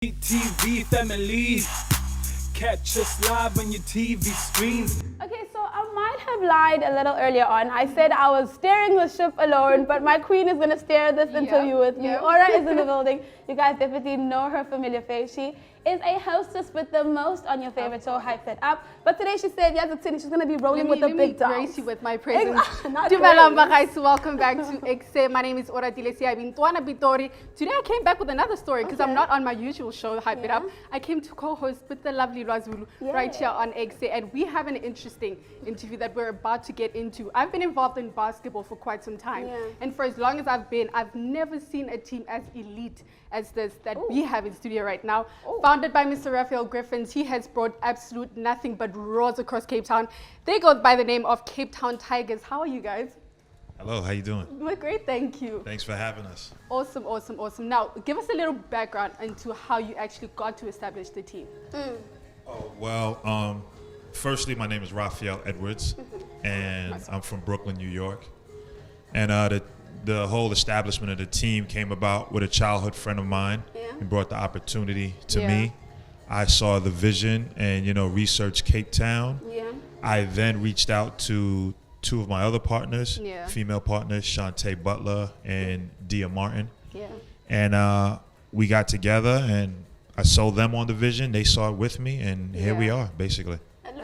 TV family, catch us live on your TV screens. Okay, so I might have lied a little earlier on. I said I was steering the ship alone, but my queen is going to steer this interview with me. Aura is in the building. You guys definitely know her familiar face. She is a hostess with the most on your favorite show, Hype It Up. But today she said, she's going to be rolling with the big dogs. Let me grace you with my presence. Guys, welcome back to Ekse. My name is Ora Bintwana Bitori. Today I came back with another story because I'm not on my usual show, Hype It Up. I came to co-host with the lovely Razulu right here on Ekse, and we have an interesting interview that we're about to get into. I've been involved in basketball for quite some time, and for as long as I've been, I've never seen a team as elite as this that we have in studio right now. Founded by Mr. Raphael Griffins, he has brought absolute nothing but roars across Cape Town. They go by the name of Cape Town Tigers. How are you guys? Hello, how you doing? We're great, thank you. Thanks for having us. Awesome, awesome, awesome. Now, give us a little background into how you actually got to establish the team. Oh, well, firstly, my name is Raphael Edwards, and I'm from Brooklyn, New York. And the whole establishment of the team came about with a childhood friend of mine. He brought the opportunity to me. I saw the vision and, researched Cape Town. I then reached out to two of my other partners, female partners, Shantae Butler and Dia Martin. And we got together and I sold them on the vision. They saw it with me, and here we are, basically.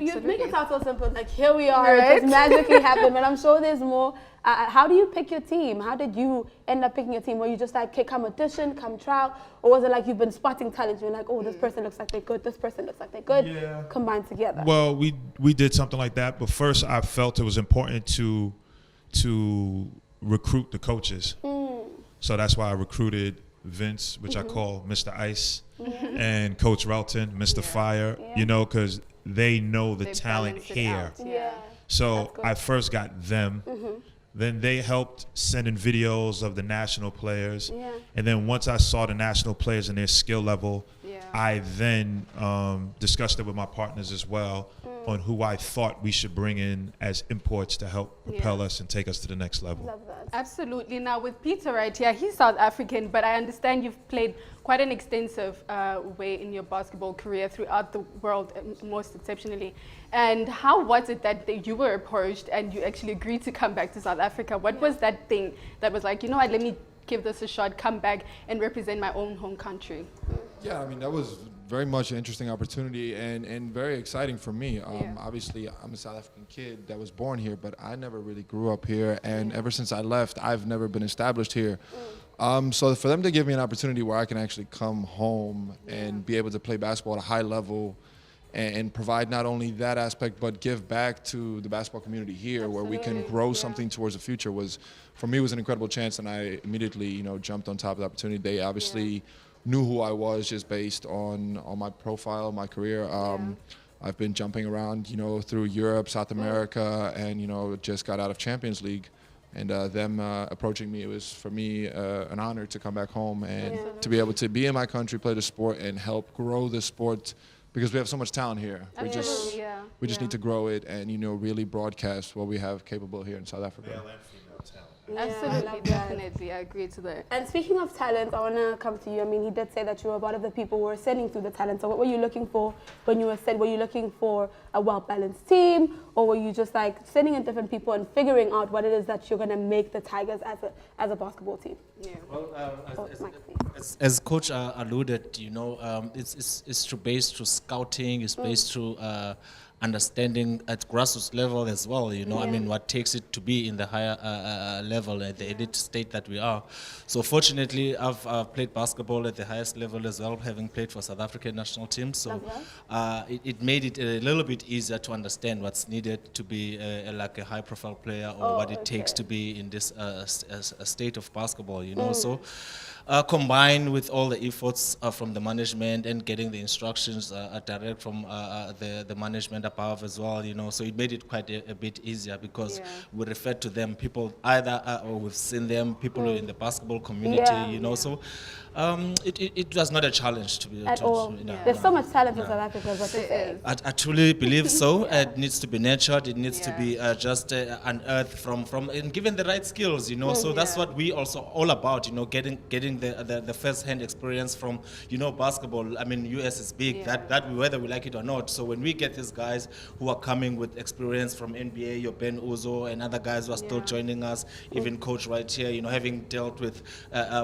You make it sound so simple, like here we are, it just magically happened, but I'm sure there's more. How do you pick your team? How did you end up picking your team? Were you just like, okay, come audition, come trial? Or was it like you've been spotting talent, you're like, oh, this person looks like they're good, this person looks like they're good, combined together? Well, we did something like that, but first I felt it was important to recruit the coaches. So that's why I recruited Vince, which I call Mr. Ice, and Coach Relton, Mr. Fire, because they know the talent here. So I first got them. Then they helped send in videos of the national players. And then once I saw the national players and their skill level, I then discussed it with my partners as well on who I thought we should bring in as imports to help propel us and take us to the next level. Love that. Absolutely. Now with Peter right here, he's South African, but I understand you've played quite an extensive way in your basketball career throughout the world, most exceptionally. And how was it that you were approached and you actually agreed to come back to South Africa? What was that thing that was like, you know what, let me give this a shot, come back and represent my own home country? Yeah, I mean, that was very much an interesting opportunity and very exciting for me. Obviously, I'm a South African kid that was born here, but I never really grew up here. And ever since I left, I've never been established here. So for them to give me an opportunity where I can actually come home and be able to play basketball at a high level and provide not only that aspect, but give back to the basketball community here where we can grow something towards the future was, for me, was an incredible chance. And I immediately, jumped on top of the opportunity. They obviously knew who I was just based on my profile, my career. I've been jumping around, through Europe, South America, and, just got out of Champions League. And them approaching me, it was, for me, an honor to come back home and to be able to be in my country, play the sport, and help grow the sport because we have so much talent here. We just need to grow it and, really broadcast what we have capable here in South Africa. Male and female talent. Absolutely, definitely, I agree to that. And speaking of talent, I want to come to you. I mean, he did say that you were one of the people who were sending through the talent. So what were you looking for when you were sent? Were you looking for a well-balanced team, or were you just like sending in different people and figuring out what it is that you're going to make the Tigers as a basketball team? Well, as Coach alluded, it's based through scouting, it's based through understanding at grassroots level as well, I mean, what takes it to be in the higher level, at the elite state that we are. So fortunately, I've played basketball at the highest level as well, having played for South African national team. So it made it a little bit easier to understand what's needed to be like a high-profile player or what it takes to be in this state of basketball, So combined with all the efforts from the management and getting the instructions direct from the management above as well, so it made it quite a bit easier because we refer to them, people either or we've seen them, people in the basketball community, so It was not a challenge to be At all. There's so much talent in South Africa, is what you're saying. I truly believe so. It needs to be nurtured. It needs to be just unearthed from and given the right skills, you know. So that's what we also all about, you know, getting the first-hand experience from, you know, basketball. I mean, US is big. That whether we like it or not. So when we get these guys who are coming with experience from NBA, your Ben Uzo and other guys who are still joining us, even Coach right here, you know, having dealt with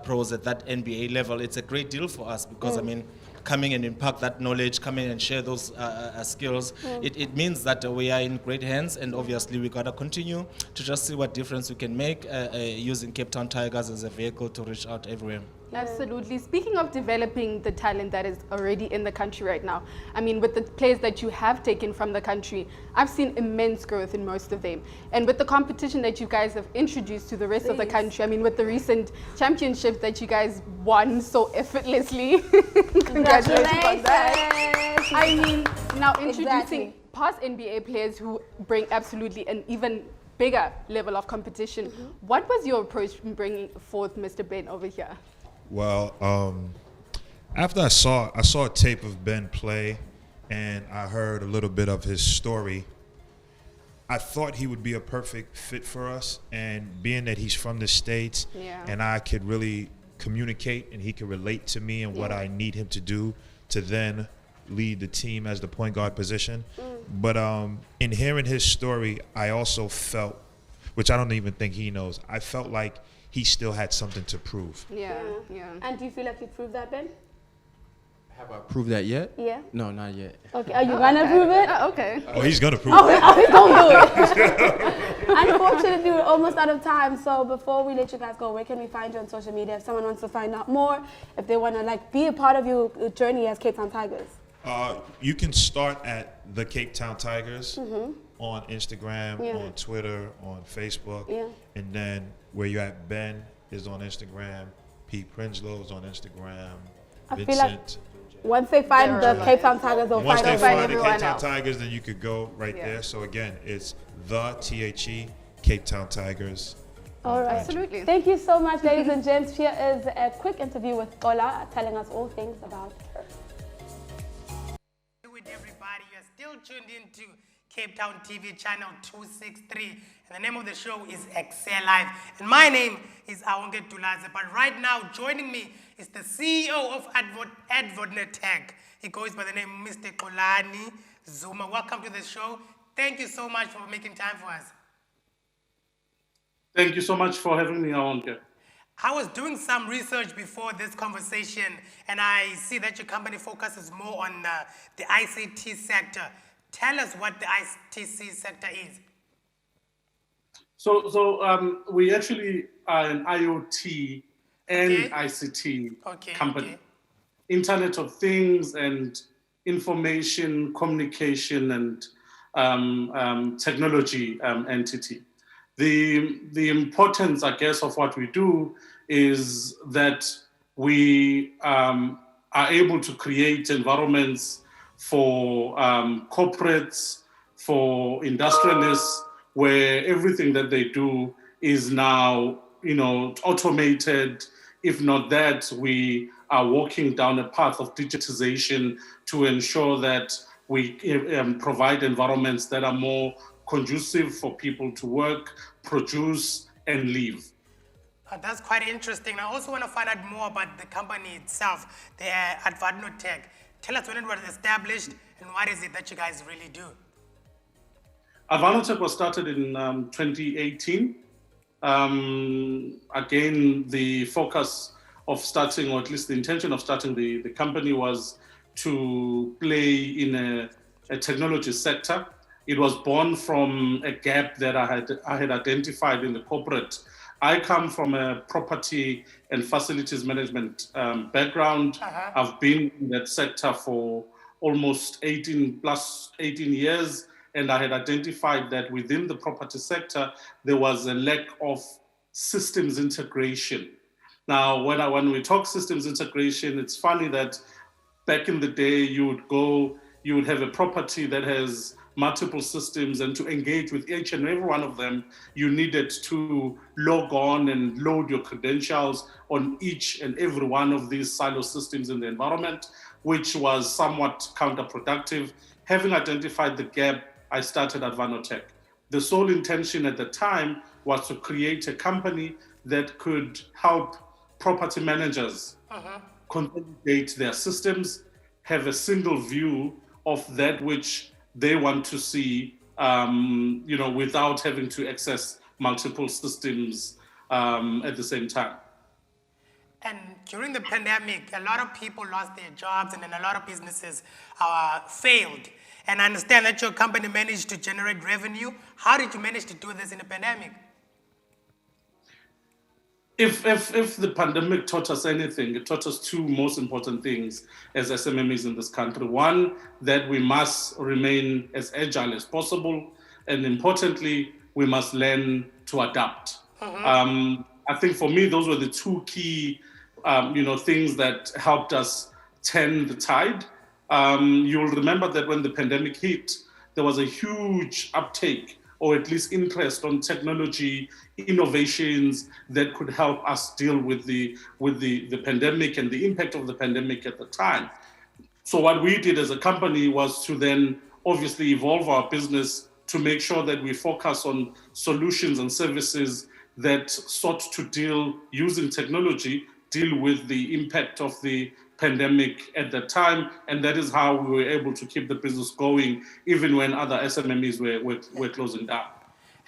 pros at that NBA level, it's a great deal for us because I mean, coming and impart that knowledge, coming and share those skills, it means that we are in great hands, and obviously we gotta continue to just see what difference we can make using Cape Town Tigers as a vehicle to reach out everywhere. Absolutely. Speaking of developing the talent that is already in the country right now, I mean, with the players that you have taken from the country, I've seen immense growth in most of them. And with the competition that you guys have introduced to the rest of the country, I mean, with the recent championships that you guys won so effortlessly, congratulations on that. I mean, now introducing past NBA players who bring absolutely an even bigger level of competition. What was your approach in bringing forth Mr. Ben over here? Well, after I saw a tape of Ben play and I heard a little bit of his story, I thought he would be a perfect fit for us. And being that he's from the States and I could really communicate and he could relate to me and what I need him to do to then lead the team as the point guard position. But in hearing his story, I also felt, which I don't even think he knows, I felt like he still had something to prove. And do you feel like you proved that, Ben? Have I proved that yet? Yeah. No, not yet. Okay, are you gonna prove it? Okay. Oh, he's gonna prove it. Oh, he's gonna do it. Unfortunately, we're almost out of time. So before we let you guys go, where can we find you on social media if someone wants to find out more, if they want to like be a part of your journey as Cape Town Tigers? You can start at the Cape Town Tigers on Instagram, on Twitter, on Facebook, and then where you're at, Ben is on Instagram, Pete Prinsloo is on Instagram, I feel like once they find the Cape Town Tigers, they'll once find they find the everyone Cape Town else. Tigers, then you could go right there. So again, it's the THE Cape Town Tigers. All right. Absolutely. Thank you so much, ladies and gents. Here is a quick interview with Ola, telling us all things about her. With everybody, you are still tuned into Cape Town TV channel 263, and the name of the show is Ekse Live, and my name is Awonge Dulaze. But right now, joining me is the CEO of Advannotech. He goes by the name Mr. Xolani Zuma. Welcome to the show. Thank you so much for making time for us. Thank you so much for having me, Awonge. I was doing some research before this conversation, and I see that your company focuses more on the ICT sector. Tell us what the ICT sector is. So we actually are an IoT and ICT company. Internet of Things and information, communication, and technology entity. The importance, I guess, of what we do is that we are able to create environments for corporates, for industrialists, where everything that they do is now, you know, automated. If not that, we are walking down a path of digitization to ensure that we provide environments that are more conducive for people to work, produce, and live. That's quite interesting. I also want to find out more about the company itself, the Advannotech. Tell us when it was established and what is it that you guys really do? Advannotech was started in 2018. Again, the focus of starting, or at least the intention of starting the company was to play in a technology sector. It was born from a gap that I had identified in the corporate. I come from a property and facilities management background. I've been in that sector for almost 18 years, and I had identified that within the property sector, there was a lack of systems integration. Now, when we talk systems integration, it's funny that back in the day, you would have a property that has multiple systems and to engage with each and every one of them, you needed to log on and load your credentials on each and every one of these silo systems in the environment, which was somewhat counterproductive. Having identified the gap, I started Advannotech. The sole intention at the time was to create a company that could help property managers consolidate their systems, have a single view of that which they want to see, without having to access multiple systems at the same time. And during the pandemic, a lot of people lost their jobs and then a lot of businesses failed. And I understand that your company managed to generate revenue. How did you manage to do this in the pandemic? If the pandemic taught us anything, it taught us two most important things as SMMEs in this country. One, that we must remain as agile as possible. And importantly, we must learn to adapt. I think for me, those were the two key things that helped us turn the tide. You'll remember that when the pandemic hit, there was a huge uptake, or at least interest, on technology innovations that could help us deal with the pandemic and the impact of the pandemic at the time. So what we did as a company was to then obviously evolve our business to make sure that we focus on solutions and services that sought to deal, using technology, deal with the impact of the pandemic at that time. And that is how we were able to keep the business going, even when other SMMEs were closing down.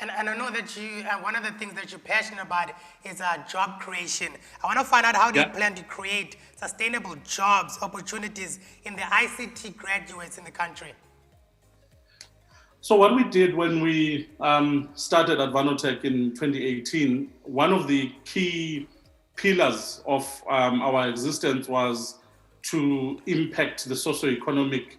And I know that one of the things that you're passionate about is job creation. I want to find out, how do you plan to create sustainable jobs, opportunities in the ICT graduates in the country? So what we did when we started Advannotech in 2018, one of the key pillars of our existence was to impact the socioeconomic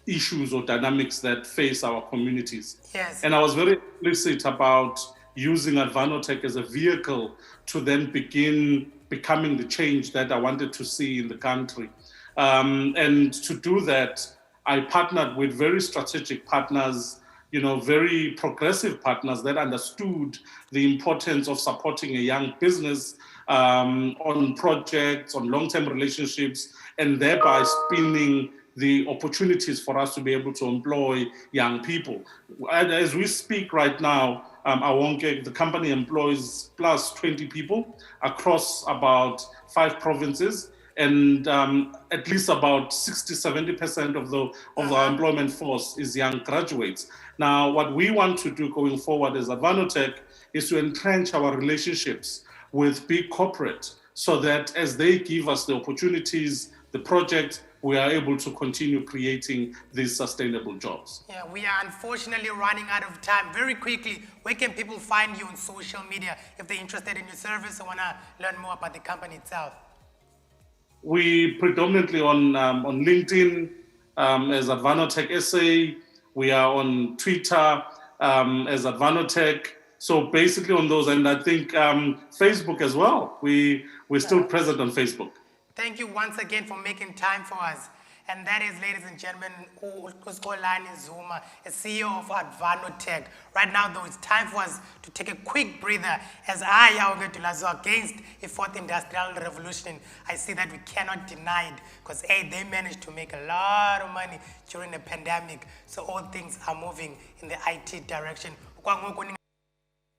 issues or dynamics that face our communities. Yes. And I was very explicit about using Advannotech as a vehicle to then begin becoming the change that I wanted to see in the country. And to do that, I partnered with very strategic partners, very progressive partners that understood the importance of supporting a young business on projects, on long-term relationships, and thereby spinning the opportunities for us to be able to employ young people. As we speak right now, the company employs plus 20 people across about 5 provinces, and at least about 60-70% of our employment force is young graduates. Now, what we want to do going forward as Advannotech is to entrench our relationships with big corporate, so that as they give us the opportunities, the projects, we are able to continue creating these sustainable jobs. Yeah, we are unfortunately running out of time. Very quickly, where can people find you on social media if they're interested in your service or want to learn more about the company itself? We predominantly on LinkedIn as Advannotech Ekse. We are on Twitter as Advannotech. So basically on those, and I think Facebook as well. We're still present on Facebook. Thank you once again for making time for us. And that is, ladies and gentlemen, Xolani Zuma, a CEO of Advannotech. Right now, though, it's time for us to take a quick breather as against a fourth industrial revolution. I see that we cannot deny it because, they managed to make a lot of money during the pandemic. So all things are moving in the IT direction.